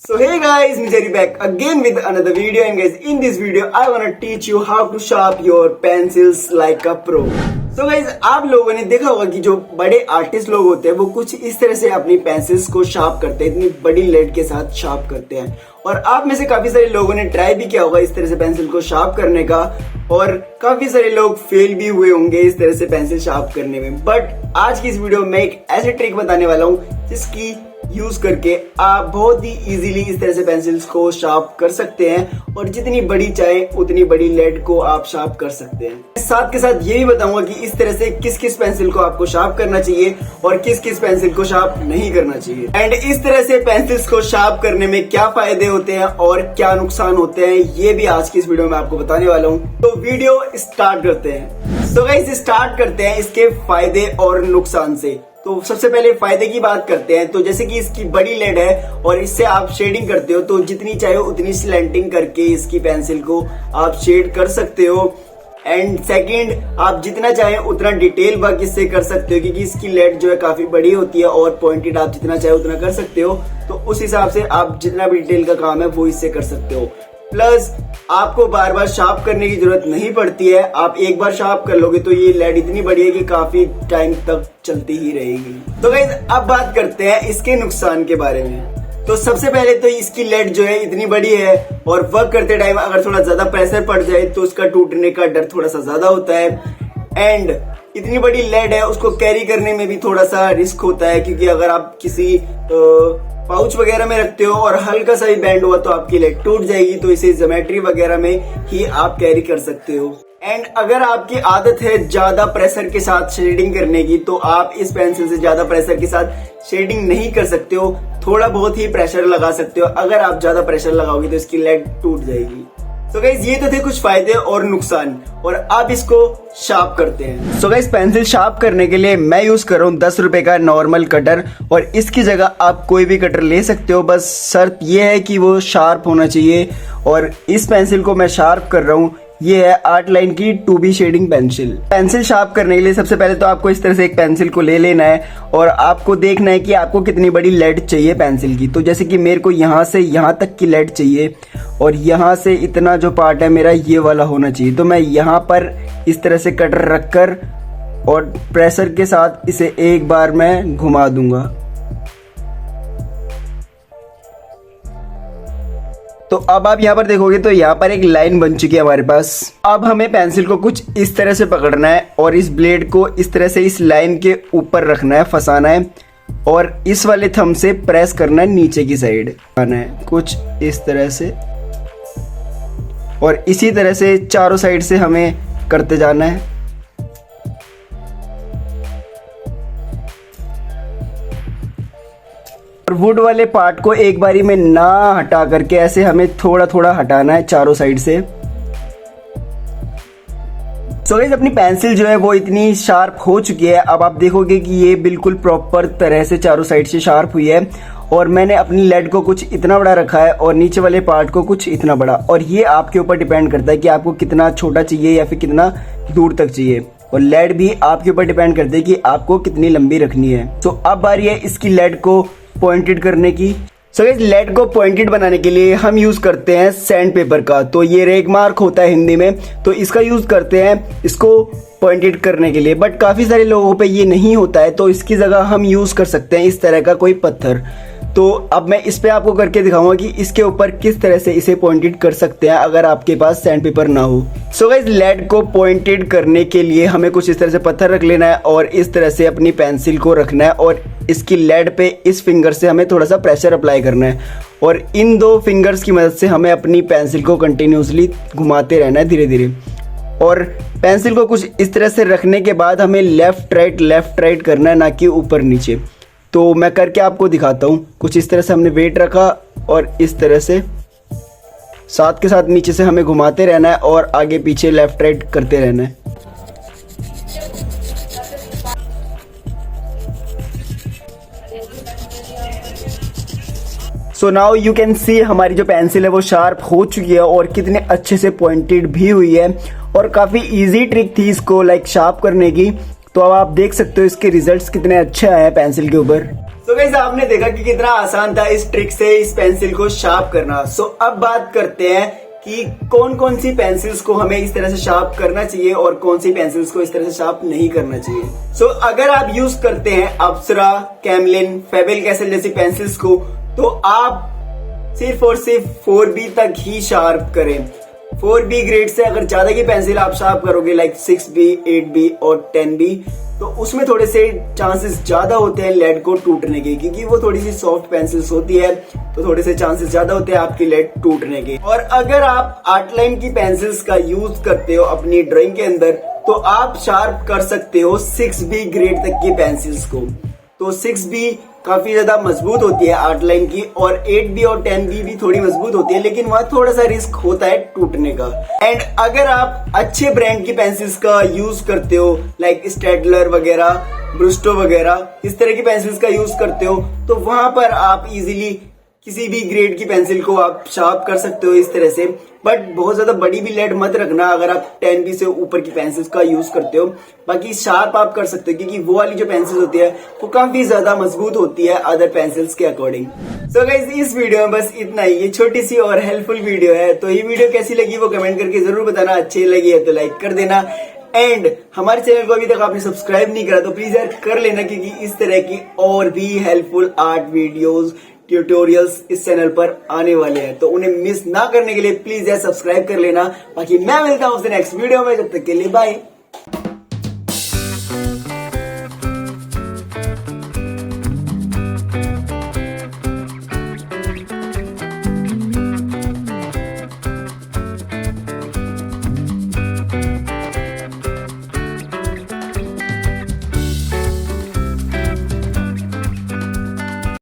So hey guys, Jerry back again with another video, and guys in this video I wanna teach you how to sharpen your pencils like a pro. So guys, आप लोगों ने देखा होगा कि जो बड़े artist लोग होते हैं वो कुछ इस तरह से अपनी पेंसिल्स को शार्प करते हैं, इतनी बड़ी लेड के साथ शार्प करते हैं। और आप में से काफी सारे लोगों ने ट्राई भी किया होगा इस तरह से पेंसिल को शार्प करने का, और काफी सारे लोग फेल भी हुए होंगे इस तरह से पेंसिल शार्प करने में। बट आज की इस वीडियो में एक ऐसी ट्रिक बताने वाला हूँ जिसकी यूज करके आप बहुत ही इजीली इस तरह से पेंसिल्स को शार्प कर सकते हैं, और जितनी बड़ी चाहे उतनी बड़ी लेड को आप शार्प कर सकते हैं। साथ के साथ ये भी बताऊंगा कि इस तरह से किस किस पेंसिल को आपको शार्प करना चाहिए और किस किस पेंसिल को शार्प नहीं करना चाहिए, एंड इस तरह से पेंसिल्स को शार्प करने में क्या फायदे होते हैं और क्या नुकसान होते हैं ये भी आज की इस वीडियो में आपको बताने वाला हूँ। तो वीडियो स्टार्ट करते हैं। सो गाइस, स्टार्ट करते हैं इसके फायदे और नुकसान से। तो सबसे पहले फायदे की बात करते हैं। तो जैसे कि इसकी बड़ी लेड है और इससे आप शेडिंग करते हो, तो जितनी चाहे उतनी स्लैंटिंग करके इसकी पेंसिल को आप शेड कर सकते हो। एंड सेकंड, आप जितना चाहे उतना डिटेल वर्क इससे कर सकते हो, क्योंकि इसकी लेड जो है काफी बड़ी होती है और पॉइंटेड आप जितना चाहे उतना कर सकते हो। तो उस हिसाब से आप जितना भी डिटेल का काम है वो इससे कर सकते हो। प्लस आपको बार बार शार्प करने की जरूरत नहीं पड़ती है। आप एक बार शार्प कर लोगे तो ये लेड इतनी बड़ी है कि काफी टाइम तक चलती ही रहेगी। तो गाइस, अब बात करते हैं इसके नुकसान के बारे में। तो सबसे पहले तो इसकी लेड जो है इतनी बड़ी है, और वर्क करते टाइम अगर थोड़ा ज्यादा प्रेशर पड़ जाए तो उसका टूटने का डर थोड़ा सा ज्यादा होता है। एंड इतनी बड़ी लेड है, उसको कैरी करने में भी थोड़ा सा रिस्क होता है, क्योंकि अगर आप किसी पाउच वगैरह में रखते हो और हल्का सा ही बैंड हुआ तो आपकी लेड टूट जाएगी। तो इसे ज्योमेट्री वगैरह में ही आप कैरी कर सकते हो। एंड अगर आपकी आदत है ज्यादा प्रेशर के साथ शेडिंग करने की, तो आप इस पेंसिल से ज्यादा प्रेशर के साथ शेडिंग नहीं कर सकते हो, थोड़ा बहुत ही प्रेशर लगा सकते हो। अगर आप ज्यादा प्रेशर लगाओगे तो इसकी लेड टूट जाएगी। तो गाइस, ये तो थे कुछ फायदे और नुकसान, और अब इसको शार्प करते हैं। सो गाइस, पेंसिल शार्प करने के लिए मैं यूज कर रहा हूँ 10 रुपए का नॉर्मल कटर, और इसकी जगह आप कोई भी कटर ले सकते हो। बस शर्त ये है कि वो शार्प होना चाहिए। और इस पेंसिल को मैं शार्प कर रहा हूँ, ये है 8 लाइन की 2B shading pencil. Pencil sharp करने के लिए सबसे पहले तो आपको इस तरह से एक पेंसिल को ले लेना है, और आपको देखना है कि आपको कितनी बड़ी लेड चाहिए पेंसिल की। तो जैसे कि मेरे को यहाँ से यहाँ तक की लेड चाहिए, और यहाँ से इतना जो पार्ट है मेरा ये वाला होना चाहिए। तो मैं यहाँ पर इस तरह से कटर रखकर और प्रेशर के साथ इसे एक बार मैं घुमा दूंगा। तो अब आप यहाँ पर देखोगे तो यहाँ पर एक लाइन बन चुकी है हमारे पास। अब हमें पेंसिल को कुछ इस तरह से पकड़ना है, और इस ब्लेड को इस तरह से इस लाइन के ऊपर रखना है, फंसाना है, और इस वाले थंब से प्रेस करना है नीचे की साइड आना है, कुछ इस तरह से। और इसी तरह से चारों साइड से हमें करते जाना है। और वुड वाले पार्ट को एक बारी में ना हटा करके ऐसे हमें थोड़ा थोड़ा हटाना है चारों साइड से। सो गाइस, अपनी पेंसिल जो है वो इतनी शार्प हो चुकी है। अब आप देखोगे कि ये बिल्कुल प्रॉपर तरह से चारों साइड से शार्प हुई है, और मैंने अपनी लेड को कुछ इतना बड़ा रखा है और नीचे वाले पार्ट को कुछ इतना बड़ा। और ये आपके ऊपर डिपेंड करता है कि आपको कितना छोटा चाहिए या फिर कितना दूर तक चाहिए, और लेड भी आपके ऊपर डिपेंड करती है कि आपको कितनी लंबी रखनी है। तो अब बारी है इसकी लेड को पॉइंटेड करने की। सो इस लेड को पॉइंटेड बनाने के लिए हम यूज करते हैं सैंड पेपर का। तो ये रेग मार्क होता है हिंदी में, तो इसका यूज करते हैं इसको पॉइंटेड करने के लिए। बट काफी सारे लोगों पे ये नहीं होता है, तो इसकी जगह हम यूज कर सकते हैं इस तरह का कोई पत्थर। तो अब मैं इस पे आपको करके दिखाऊंगा कि इसके ऊपर किस तरह से इसे पॉइंटेड कर सकते हैं अगर आपके पास सैंड पेपर ना हो। सो गाइस, लेड को पॉइंटेड करने के लिए हमें कुछ इस तरह से पत्थर रख लेना है, और इस तरह से अपनी पेंसिल को रखना है, और इसकी लेड पे इस फिंगर से हमें थोड़ा सा प्रेशर अप्लाई करना है। और इन 2 फिंगर्स की मदद से हमें अपनी पेंसिल को कंटिन्यूसली घुमाते रहना है धीरे धीरे। और पेंसिल को कुछ इस तरह से रखने के बाद हमें लेफ्ट राइट करना है, ना कि ऊपर नीचे। तो मैं करके आपको दिखाता हूँ। कुछ इस तरह से हमने वेट रखा, और इस तरह से साथ के साथ नीचे से हमें घुमाते रहना है, और आगे पीछे लेफ्ट राइट करते रहना है। So now you can see हमारी जो पेंसिल है वो शार्प हो चुकी है, और कितने अच्छे से पॉइंटेड भी हुई है, और काफी इजी ट्रिक थी इसको शार्प करने की। तो अब आप देख सकते हो इसके रिजल्ट्स कितने अच्छे आए हैं पेंसिल के ऊपर। तो तो गाइस आपने देखा कि कितना आसान था इस ट्रिक से इस पेंसिल को शार्प करना। सो अब बात करते हैं कि कौन कौन सी पेंसिल्स को हमें इस तरह से शार्प करना चाहिए और कौन सी पेंसिल्स को इस तरह से शार्प नहीं करना चाहिए। सो अगर आप यूज करते हैं अप्सरा, कैमलिन, फेबल कैसल जैसी पेंसिल्स को, तो आप सिर्फ और सिर्फ 4B तक ही शार्प करें। 4B ग्रेड से अगर ज्यादा की पेंसिल आप शार्प करोगे लाइक 6B, 8B और 10B, तो उसमें थोड़े से चांसेस ज्यादा होते हैं लेड को टूटने के, क्योंकि वो थोड़ी सी सॉफ्ट पेंसिल्स होती है, तो थोड़े से चांसेस ज्यादा होते हैं आपकी लेड टूटने के। और अगर आप आर्टलाइन की पेंसिल्स का यूज करते हो अपनी ड्राइंग के अंदर, तो आप शार्प कर सकते हो 6B ग्रेड तक की पेंसिल्स को। तो 6B काफी ज्यादा मजबूत होती है आर्टलाइन की, और 8B और 10B भी थोड़ी मजबूत होती है, लेकिन वहां थोड़ा सा रिस्क होता है टूटने का। एंड अगर आप अच्छे ब्रांड की पेंसिल्स का यूज करते हो लाइक स्टेडलर वगैरह, ब्रूस्टो वगैरह, इस तरह की पेंसिल्स का यूज करते हो, तो वहां पर आप इजीली किसी भी ग्रेड की पेंसिल को आप शार्प कर सकते हो इस तरह से। बट बहुत ज्यादा बड़ी भी लेड मत रखना अगर आप 10B से ऊपर की पेंसिल्स का यूज करते हो। बाकी शार्प आप कर सकते हो, क्योंकि वो वाली जो पेंसिल होती है वो काफी ज्यादा मजबूत होती है अदर पेंसिल्स के अकॉर्डिंग। सो गाइस इस वीडियो में बस इतना ही। ये छोटी सी और हेल्पफुल वीडियो है, तो ये वीडियो कैसी लगी वो कमेंट करके जरूर बताना। अच्छी लगी है तो लाइक कर देना। एंड हमारे चैनल को अभी तक आपने सब्सक्राइब नहीं करा तो प्लीज यार कर लेना, क्योंकि इस तरह की और भी हेल्पफुल आर्ट वीडियोस, ट्यूटोरियल्स इस चैनल पर आने वाले हैं, तो उन्हें मिस ना करने के लिए प्लीज यार सब्सक्राइब कर लेना। बाकी मैं मिलता हूं नेक्स्ट वीडियो में, जब तक के लिए बाय।